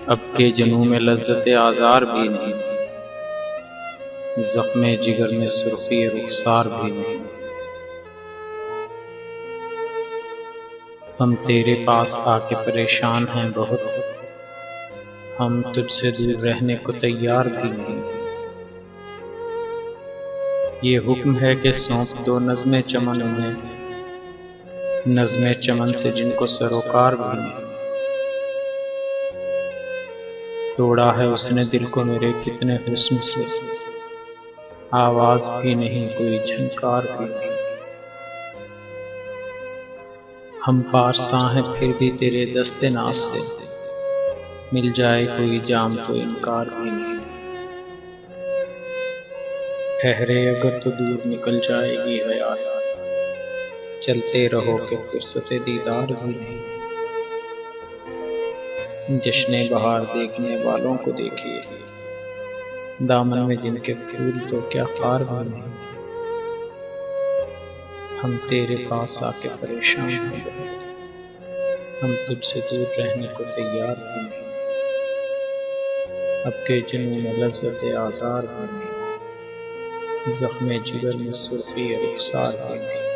अब के जनूं में लज्जत आज़ार भी नहीं, ज़ख्मे जिगर में सुर्ख़ी रुख़सार भी नहीं। हम तेरे पास आके परेशान हैं बहुत, हम तुझसे दूर रहने को तैयार भी नहीं। ये हुक्म है कि सौंप दो नज़्मे चमन उन्हें, नज़्मे चमन से जिनको सरोकार भी नहीं। तोड़ा है उसने दिल को मेरे कितने हुस्न से, आवाज़ भी नहीं कोई झंकार भी नहीं। हम पारसा हैं फिर भी तेरे दस्ते नाज़ से, मिल जाए कोई जाम तो इनकार भी नहीं। ठहरे अगर तो दूर निकल जाएगी हयात, चलते रहो कि फुर्सत दीदार भी नहीं। जश्न बहार देखने वालों को देखिए, दामन में जिनके फूल तो क्या खार भी नहीं। हम तेरे पास आके परेशान हैं बहुत, हम तुझसे दूर रहने को तैयार भी नहीं। अब के जनूं में लज़्ज़त आज़ार भी नहीं, ज़ख्मे जिगर में सुर्ख़ी रुख़सार भी नहीं।